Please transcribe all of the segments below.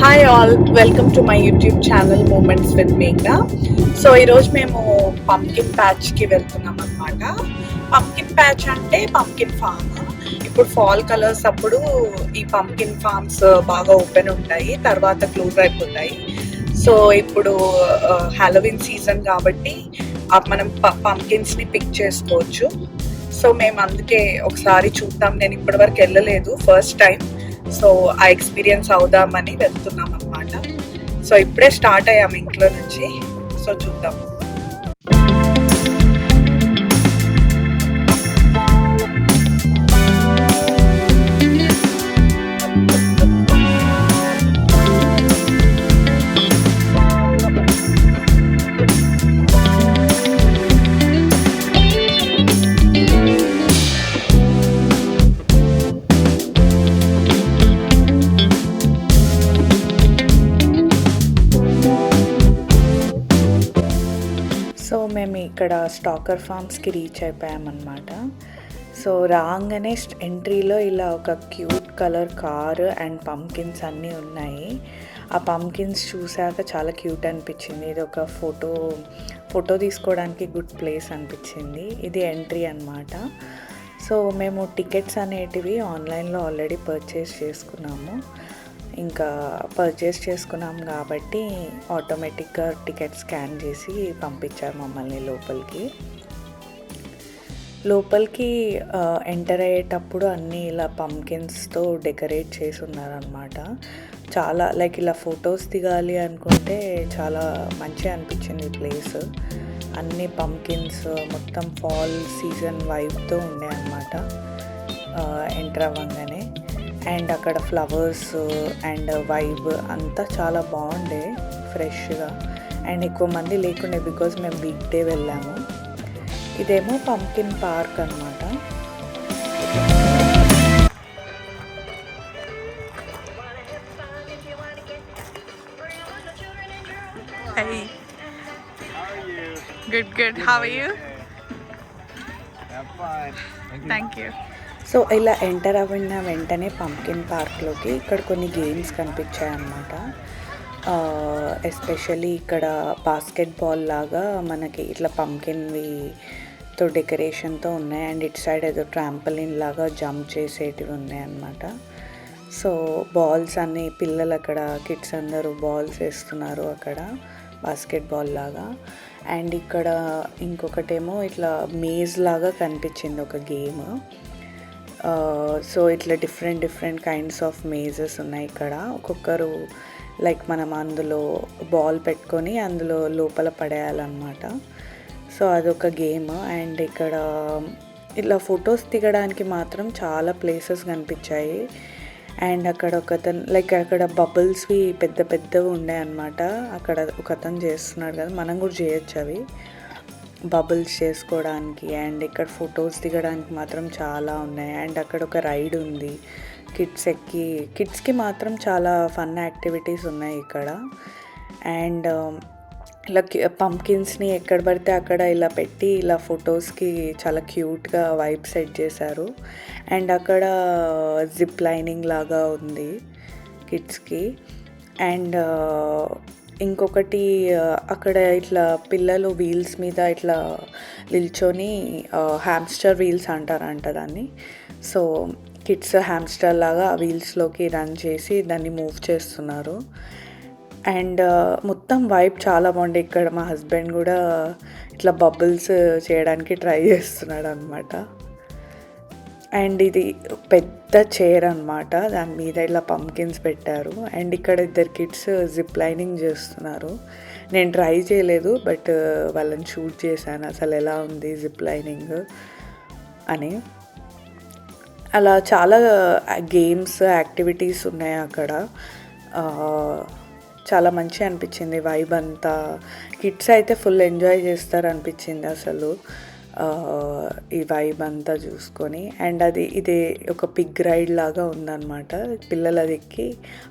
Hi all, welcome to my YouTube channel moments with మేఘ్నా. So ఈరోజు మేము pumpkin ప్యాచ్కి వెళ్తున్నాం అనమాట. పంకిన్ ప్యాచ్ అంటే పంకిన్ ఫామ్. ఇప్పుడు ఫాల్ కలర్స్ అప్పుడు ఈ పంకిన్ ఫామ్స్ బాగా ఓపెన్ ఉంటాయి, తర్వాత క్లోజ్ అయిపోతాయి. సో ఇప్పుడు హాలోవిన్ సీజన్ కాబట్టి మనం పంకిన్స్ని పిక్ చేసుకోవచ్చు. సో మేము అందుకే ఒకసారి చూద్దాం. నేను ఇప్పటివరకు వెళ్ళలేదు, ఫస్ట్ టైం. సో ఆ ఎక్స్పీరియన్స్ అవుదామని వెళ్తున్నాం అనమాట. సో ఇప్పుడే స్టార్ట్ అయ్యాము ఇంట్లో నుంచి. సో చూద్దాం. సో మేము ఇక్కడ స్టాకర్ ఫామ్స్కి రీచ్ అయిపోయామన్నమాట. సో రాగానే ఎంట్రీలో ఇలా ఒక cute colour car and pumpkins అన్నీ ఉన్నాయి. ఆ పంకిన్స్ చూసాక చాలా క్యూట్ అనిపించింది. ఇది ఒక ఫోటో తీసుకోవడానికి గుడ్ ప్లేస్ అనిపించింది. ఇది ఎంట్రీ అన్నమాట. సో మేము టికెట్స్ అనేటివి ఆన్లైన్లో ఆల్రెడీ పర్చేస్ చేసుకున్నాము. ఇంకా పర్చేస్ చేసుకున్నాం కాబట్టి ఆటోమేటిక్గా టికెట్ స్కాన్ చేసి పంపించారు మమ్మల్ని లోపలికి ఎంటర్ అయ్యేటప్పుడు అన్నీ ఇలా పంకిన్స్తో డెకరేట్ చేసి ఉన్నారనమాట. చాలా ఇలా ఫొటోస్ దిగాలి అనుకుంటే చాలా మంచిగా అనిపించింది ఈ ప్లేస్. అన్ని పంకిన్స్ మొత్తం ఫాల్ సీజన్ వైబ్తో ఉండే అన్నమాట ఎంటర్ అవ్వగానే. అండ్ అక్కడ ఫ్లవర్స్ అండ్ వైబ్ అంతా చాలా బాగుండే, ఫ్రెష్గా. అండ్ ఎక్కువ మంది లేకుండే బికాజ్ మేము వీక్ డే వెళ్ళాము. ఇదేమో పంకిన్ పార్క్ అన్నమాట. Good. How are you? I'm fine. Thank you. So ఇలా ఎంటర్ అవ్విన వెంటనే పంకిన్ పార్క్లోకి ఇక్కడ కొన్ని గేమ్స్ కనిపించాయన్నమాట. ఎస్పెషల్లీ ఇక్కడ బాస్కెట్బాల్ లాగా మనకి ఇట్లా పంకిన్వితో డెకరేషన్తో ఉన్నాయి. అండ్ ఇటు సైడ్ ఏదో ట్రాంపలిన్ లాగా జంప్ చేసేటివి ఉన్నాయన్నమాట. సో బాల్స్ అన్నీ పిల్లలు అక్కడ కిడ్స్ అందరూ బాల్స్ వేస్తున్నారు అక్కడ బాస్కెట్బాల్ లాగా. అండ్ ఇక్కడ ఇంకొకటేమో ఇట్లా మేజ్ లాగా కనిపించింది ఒక గేమ్. సో ఇట్లా డిఫరెంట్ కైండ్స్ ఆఫ్ మేజెస్ ఉన్నాయి ఇక్కడ. ఒక్కొక్కరు మనం అందులో బాల్ పెట్టుకొని అందులో లోపల పడేయాలన్నమాట. సో అదొక గేమ్. అండ్ ఇక్కడ ఇలా ఫొటోస్ దిగడానికి మాత్రం చాలా ప్లేసెస్ కనిపించాయి. అండ్ అక్కడ అక్కడ బబుల్స్వి పెద్దవి ఉండే అన్నమాట. అక్కడ ఒకతను చేస్తున్నాడు కదా, మనం కూడా చేయొచ్చు అవి, బబుల్స్ చేసుకోవడానికి. అండ్ ఇక్కడ ఫొటోస్ దిగడానికి మాత్రం చాలా ఉన్నాయి. అండ్ అక్కడ ఒక రైడ్ ఉంది కిడ్స్కి మాత్రం చాలా ఫన్ యాక్టివిటీస్ ఉన్నాయి ఇక్కడ. అండ్ ఇలా పంకిన్స్ని ఎక్కడ పడితే అక్కడ ఇలా పెట్టి ఇలా ఫొటోస్కి చాలా క్యూట్గా వైబ్ సెట్ చేశారు. అండ్ అక్కడ జిప్ లైనింగ్ లాగా ఉంది కిడ్స్కి. అండ్ ఇంకొకటి అక్కడ ఇట్లా పిల్లలు వీల్స్ మీద ఇట్లా నిల్చొని హ్యామ్స్టర్ వీల్స్ అంటారంట దాన్ని. సో కిడ్స్ హ్యామ్స్టర్ లాగా ఆ వీల్స్లోకి రన్ చేసి దాన్ని మూవ్ చేస్తున్నారు. అండ్ మొత్తం వైబ్ చాలా బాగుంది. ఇక్కడ మా హస్బెండ్ కూడా ఇట్లా బబుల్స్ చేయడానికి ట్రై చేస్తున్నాడు అనమాట. అండ్ ఇది పెద్ద చైర్ అనమాట, దాని మీద ఇలా పంకిన్స్ పెట్టారు. అండ్ ఇక్కడ ఇద్దరు కిడ్స్ జిప్ లైనింగ్ చేస్తున్నారు. నేను ట్రై చేయలేదు, బట్ వాళ్ళని షూట్ చేశాను అసలు ఎలా ఉంది జిప్ లైనింగ్ అని. అలా చాలా గేమ్స్ యాక్టివిటీస్ ఉన్నాయి అక్కడ. చాలా మంచిగా అనిపించింది వైబ్ అంతా. కిడ్స్ అయితే ఫుల్ ఎంజాయ్ చేస్తారు అనిపించింది అసలు ఈ వైబ్ అంతా చూసుకొని. అండ్ ఇదే ఒక పిగ్ రైడ్ లాగా ఉందన్నమాట. పిల్లలు అది ఎక్కి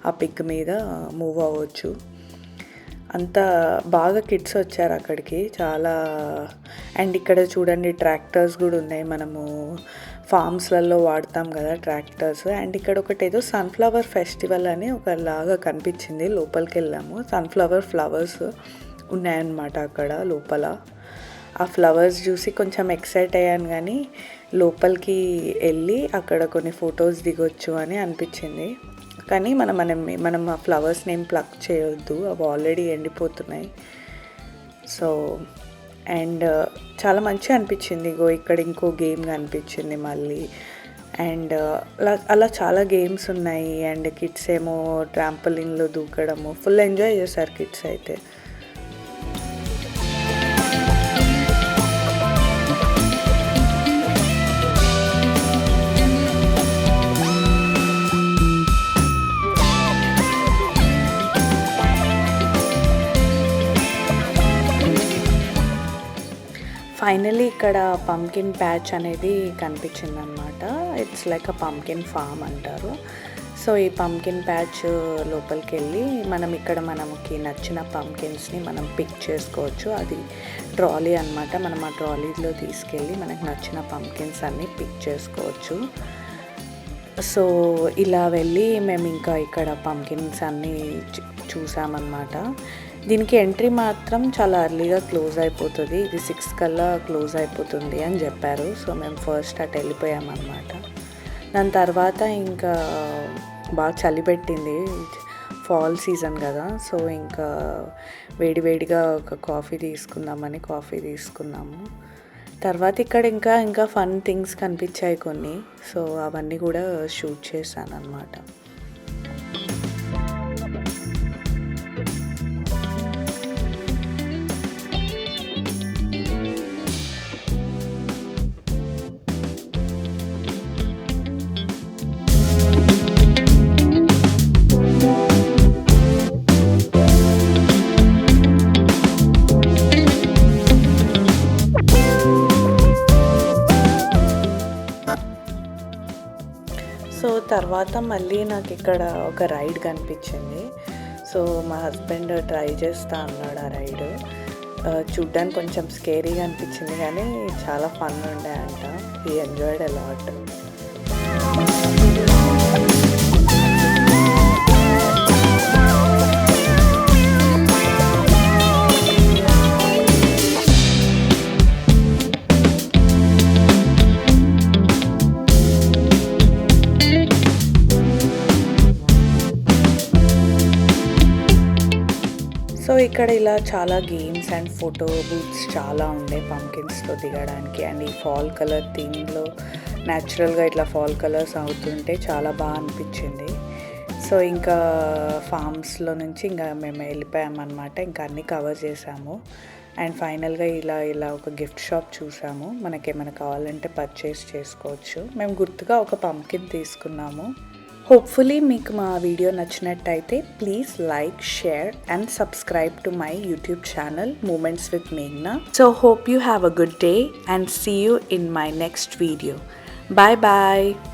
ఆ పిగ్ మీద మూవ్ అవ్వచ్చు. అంతా బాగా కిడ్స్ వచ్చారు అక్కడికి చాలా. అండ్ ఇక్కడ చూడండి ట్రాక్టర్స్ కూడా ఉన్నాయి, మనము ఫార్మ్స్లలో వాడతాం కదా ట్రాక్టర్స్. అండ్ ఇక్కడ ఒకటి ఏదో సన్ఫ్లవర్ ఫెస్టివల్ అని ఒకలాగా కనిపించింది. లోపలికి వెళ్ళాము. సన్ఫ్లవర్ ఫ్లవర్స్ ఉన్నాయన్నమాట అక్కడ లోపల. ఆ ఫ్లవర్స్ చూసి కొంచెం ఎక్సైట్ అయ్యాను, కానీ లోపలికి వెళ్ళి అక్కడ కొన్ని ఫొటోస్ దిగొచ్చు అని అనిపించింది. కానీ మనం ఆ ఫ్లవర్స్ని ఏం ప్లక్ చేయొద్దు, అవి ఆల్రెడీ ఎండిపోతున్నాయి. సో అండ్ చాలా మంచిగా అనిపించింది. ఇక్కడ ఇంకో గేమ్ కనిపించింది మళ్ళీ. అండ్ అలా చాలా గేమ్స్ ఉన్నాయి. అండ్ కిడ్స్ ఏమో ట్రాంపోలిన్లో దూకడము ఫుల్ ఎంజాయ్ చేశారు కిడ్స్ అయితే. ఫైనలీ ఇక్కడ పంకిన్ ప్యాచ్ అనేది కనిపించిందనమాట. It's like a pumpkin farm అంటారు. సో ఈ పంకిన్ ప్యాచ్ లోపలికి వెళ్ళి మనకి నచ్చిన పంకిన్స్ని మనం పిక్ చేసుకోవచ్చు. అది ట్రాలీ అనమాట. మనం ఆ ట్రాలీలో తీసుకెళ్ళి మనకు నచ్చిన పంకిన్స్ అన్నీ పిక్ చేసుకోవచ్చు. సో ఇలా వెళ్ళి మేము ఇంకా ఇక్కడ పంకిన్స్ అన్నీ చూసామన్నమాట. దీనికి ఎంట్రీ మాత్రం చాలా ఎర్లీగా క్లోజ్ అయిపోతుంది. ఇది 6 కల్లా క్లోజ్ అయిపోతుంది అని చెప్పారు. సో మేము ఫస్ట్ అటు వెళ్ళిపోయామన్నమాట. దాని తర్వాత ఇంకా బాగా చలి పెట్టింది, ఫాల్ సీజన్ కదా. సో ఇంకా వేడివేడిగా ఒక కాఫీ తీసుకుందామని కాఫీ తీసుకున్నాము. తర్వాత ఇక్కడ ఇంకా ఫన్ థింగ్స్ కనిపించాయి కొన్ని. సో అవన్నీ కూడా షూట్ చేశాను అన్నమాట. సో తర్వాత మళ్ళీ నాకు ఇక్కడ ఒక రైడ్ కనిపించింది. సో మా హస్బెండ్ ట్రై చేస్తా అన్నాడు ఆ రైడ్. చూడ్డానికి కొంచెం స్కేరీగా అనిపించింది, కానీ చాలా ఫన్ ఉండే అంట. He enjoyed a lot. So ఇక్కడ ఇలా చాలా గేమ్స్ అండ్ ఫోటో బూత్స్ చాలా ఉండే పంకిన్స్తో దిగడానికి. అండ్ ఈ ఫాల్ కలర్ థీమ్లో న్యాచురల్గా ఇట్లా ఫాల్ కలర్స్ అవుతుంటే చాలా బాగా అనిపించింది. సో ఇంకా ఫార్మ్స్లో నుంచి ఇంకా మేము వెళ్ళిపోయామన్నమాట. ఇంకా అన్నీ కవర్ చేసాము. అండ్ ఫైనల్గా ఇలా ఒక గిఫ్ట్ షాప్ చూసాము. మనకేమైనా కావాలంటే పర్చేస్ చేసుకోవచ్చు. మేము గుర్తుగా ఒక పంకిన్ తీసుకున్నాము. హోప్ఫుల్లీ మీకు మా వీడియో నచ్చినట్టయితే please like, share and subscribe to my YouTube channel Moments with Meghna. So hope you have a good day and see you in my next video. Bye bye.